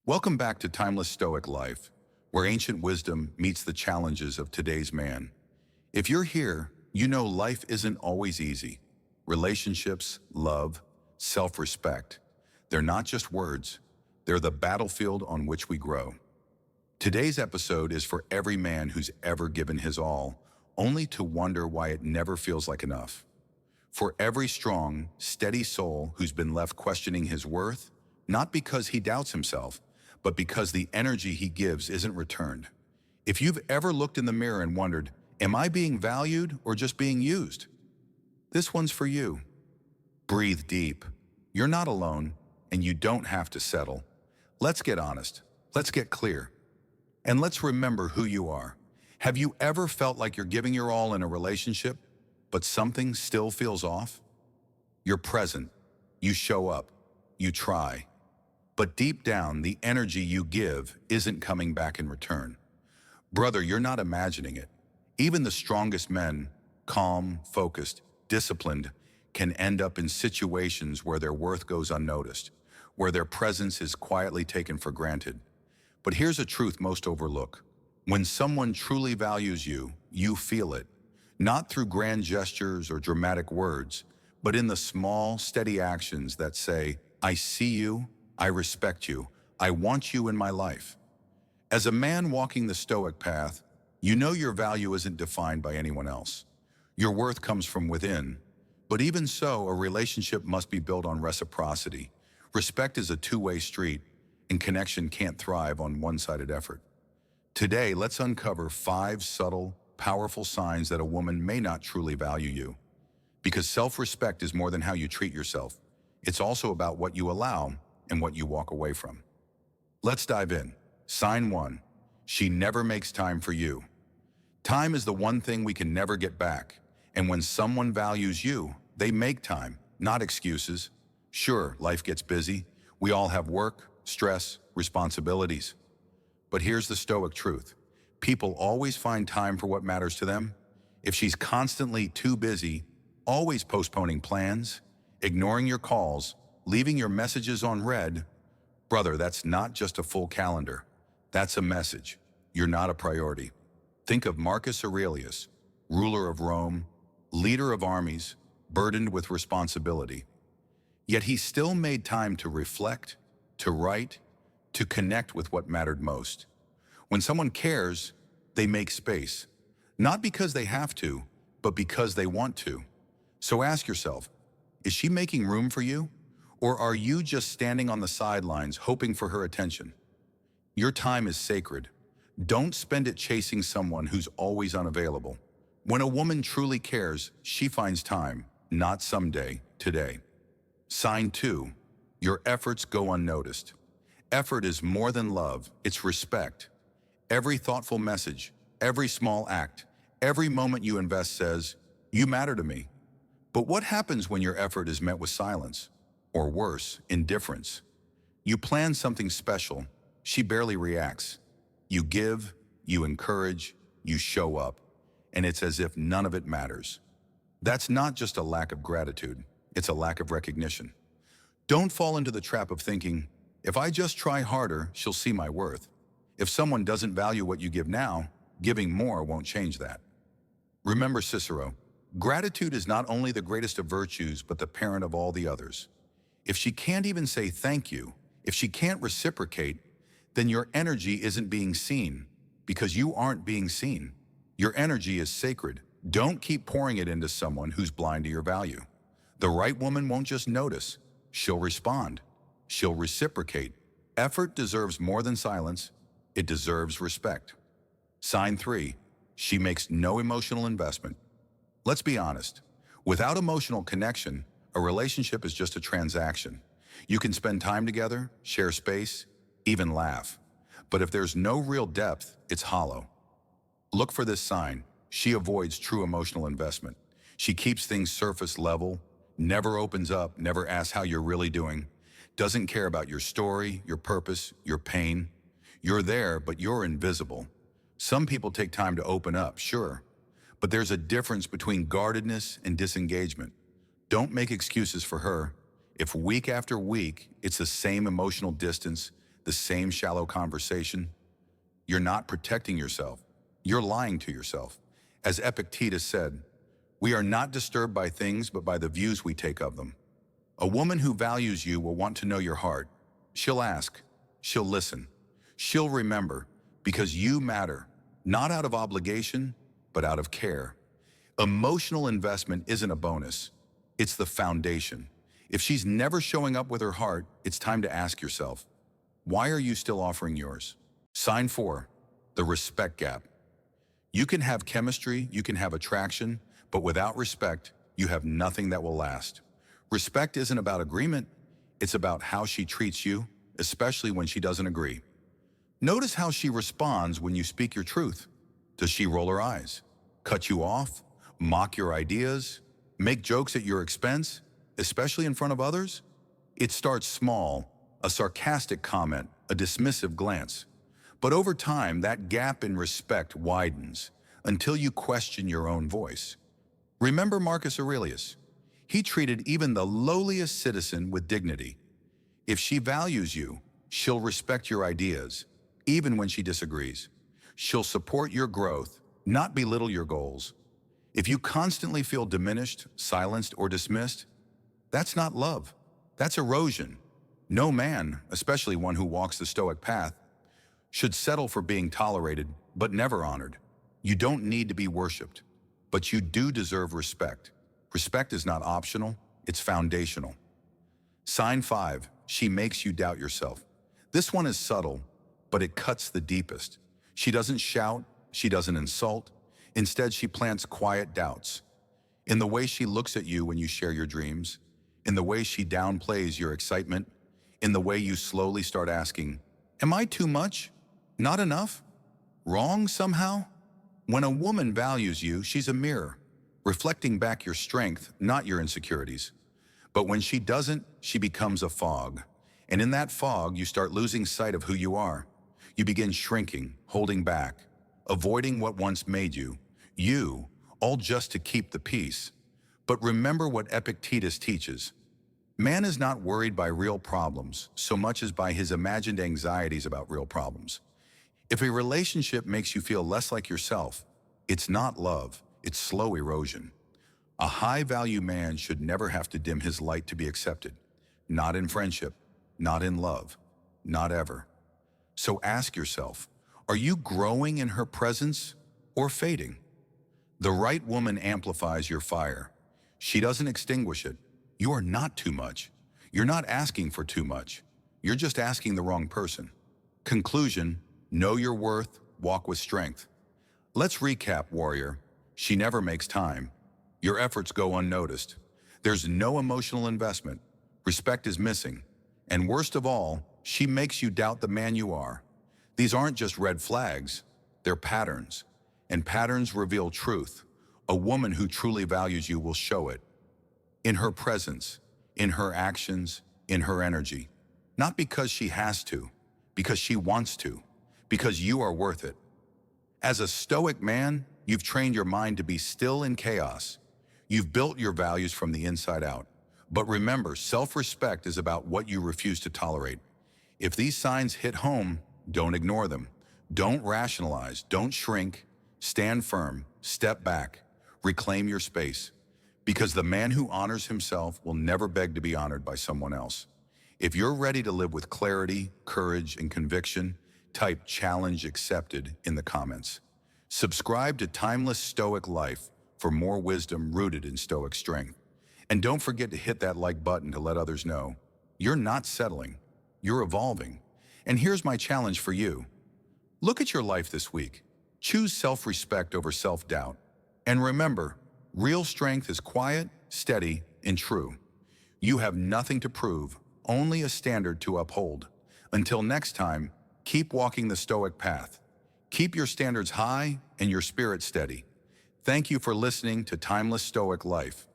Welcome back to Timeless Stoic Life, where ancient wisdom meets the challenges of today's man. If you're here, you know life isn't always easy. Relationships, love, self-respect, they're not just words, they're the battlefield on which we grow. Today's episode is for every man who's ever given his all, only to wonder why it never feels like enough. For every strong, steady soul who's been left questioning his worth, not because he doubts himself, but because the energy he gives isn't returned. If you've ever looked in the mirror and wondered, am I being valued or just being used? This one's for you. Breathe deep. You're not alone, and you don't have to settle. Let's get honest. Let's get clear. And let's remember who you are. Have you ever felt like you're giving your all in a relationship, but something still feels off? You're present. You show up. You try. But deep down, the energy you give isn't coming back in return. Brother, you're not imagining it. Even the strongest men, calm, focused, disciplined, can end up in situations where their worth goes unnoticed, where their presence is quietly taken for granted. But here's a truth most overlook. When someone truly values you, you feel it, not through grand gestures or dramatic words, but in the small, steady actions that say, I see you, I respect you, I want you in my life. As a man walking the Stoic path, you know your value isn't defined by anyone else. Your worth comes from within. But even so, a relationship must be built on reciprocity. Respect is a two-way street, and connection can't thrive on one-sided effort. Today, let's uncover 5 subtle, powerful signs that a woman may not truly value you. Because self-respect is more than how you treat yourself. It's also about what you allow and what you walk away from. Let's dive in. Sign 1. She never makes time for you. Time is the one thing we can never get back. And when someone values you, they make time, not excuses. Sure, life gets busy. We all have work, stress, responsibilities. But here's the Stoic truth. People always find time for what matters to them. If she's constantly too busy, always postponing plans, ignoring your calls, leaving your messages on read, brother, that's not just a full calendar. That's a message. You're not a priority. Think of Marcus Aurelius, ruler of Rome, leader of armies, burdened with responsibility. Yet he still made time to reflect, to write, to connect with what mattered most. When someone cares, they make space, not because they have to, but because they want to. So ask yourself, is she making room for you? Or are you just standing on the sidelines hoping for her attention? Your time is sacred. Don't spend it chasing someone who's always unavailable. When a woman truly cares, she finds time, not someday, today. Sign 2. Your efforts go unnoticed. Effort is more than love, it's respect. Every thoughtful message, every small act, every moment you invest says, you matter to me. But what happens when your effort is met with silence? Or worse, indifference? You plan something special, she barely reacts. You give, you encourage, you show up, and it's as if none of it matters. That's not just a lack of gratitude, it's a lack of recognition. Don't fall into the trap of thinking, if I just try harder, she'll see my worth. If someone doesn't value what you give now, giving more won't change that. Remember Cicero, gratitude is not only the greatest of virtues, but the parent of all the others. If she can't even say thank you, if she can't reciprocate, then your energy isn't being seen, because you aren't being seen. Your energy is sacred. Don't keep pouring it into someone who's blind to your value. The right woman won't just notice, she'll respond. She'll reciprocate. Effort deserves more than silence. It deserves respect. Sign 3. She makes no emotional investment. Let's be honest. Without emotional connection, a relationship is just a transaction. You can spend time together, share space, even laugh. But if there's no real depth, it's hollow. Look for this sign. She avoids true emotional investment. She keeps things surface level, never opens up, never asks how you're really doing, doesn't care about your story, your purpose, your pain. You're there, but you're invisible. Some people take time to open up, sure, but there's a difference between guardedness and disengagement. Don't make excuses for her. If week after week, it's the same emotional distance, the same shallow conversation, you're not protecting yourself. You're lying to yourself. As Epictetus said, we are not disturbed by things but by the views we take of them. A woman who values you will want to know your heart. She'll ask, she'll listen, she'll remember, because you matter, not out of obligation, but out of care. Emotional investment isn't a bonus, it's the foundation. If she's never showing up with her heart, it's time to ask yourself, why are you still offering yours? Sign 4, the respect gap. You can have chemistry, you can have attraction, but without respect, you have nothing that will last. Respect isn't about agreement, it's about how she treats you, especially when she doesn't agree. Notice how she responds when you speak your truth. Does she roll her eyes, cut you off, mock your ideas, make jokes at your expense, especially in front of others? It starts small, a sarcastic comment, a dismissive glance. But over time, that gap in respect widens until you question your own voice. Remember Marcus Aurelius? He treated even the lowliest citizen with dignity. If she values you, she'll respect your ideas, even when she disagrees. She'll support your growth, not belittle your goals. If you constantly feel diminished, silenced, or dismissed, that's not love. That's erosion. No man, especially one who walks the Stoic path, should settle for being tolerated, but never honored. You don't need to be worshipped, but you do deserve respect. Respect is not optional, it's foundational. Sign 5, she makes you doubt yourself. This one is subtle, but it cuts the deepest. She doesn't shout, she doesn't insult. Instead, she plants quiet doubts. In the way she looks at you when you share your dreams, in the way she downplays your excitement, in the way you slowly start asking, am I too much? Not enough? Wrong somehow? When a woman values you, she's a mirror, reflecting back your strength, not your insecurities. But when she doesn't, she becomes a fog. And in that fog, you start losing sight of who you are. You begin shrinking, holding back, avoiding what once made you, all just to keep the peace. But remember what Epictetus teaches. Man is not worried by real problems so much as by his imagined anxieties about real problems. If a relationship makes you feel less like yourself, it's not love, it's slow erosion. A high-value man should never have to dim his light to be accepted. Not in friendship, not in love, not ever. So ask yourself, are you growing in her presence or fading? The right woman amplifies your fire. She doesn't extinguish it. You are not too much. You're not asking for too much. You're just asking the wrong person. Conclusion, know your worth, walk with strength. Let's recap, warrior. She never makes time. Your efforts go unnoticed. There's no emotional investment. Respect is missing. And worst of all, she makes you doubt the man you are. These aren't just red flags, they're patterns. And patterns reveal truth. A woman who truly values you will show it. In her presence, in her actions, in her energy. Not because she has to, because she wants to, because you are worth it. As a Stoic man, you've trained your mind to be still in chaos. You've built your values from the inside out. But remember, self-respect is about what you refuse to tolerate. If these signs hit home, don't ignore them. Don't rationalize, don't shrink. Stand firm, step back, reclaim your space. Because the man who honors himself will never beg to be honored by someone else. If you're ready to live with clarity, courage, and conviction, type "challenge accepted" in the comments. Subscribe to Timeless Stoic Life for more wisdom rooted in Stoic strength. And don't forget to hit that like button to let others know you're not settling, you're evolving. And here's my challenge for you. Look at your life this week. Choose self-respect over self-doubt. And remember, real strength is quiet, steady, and true. You have nothing to prove, only a standard to uphold. Until next time, keep walking the Stoic path. Keep your standards high and your spirit steady. Thank you for listening to Timeless Stoic Life.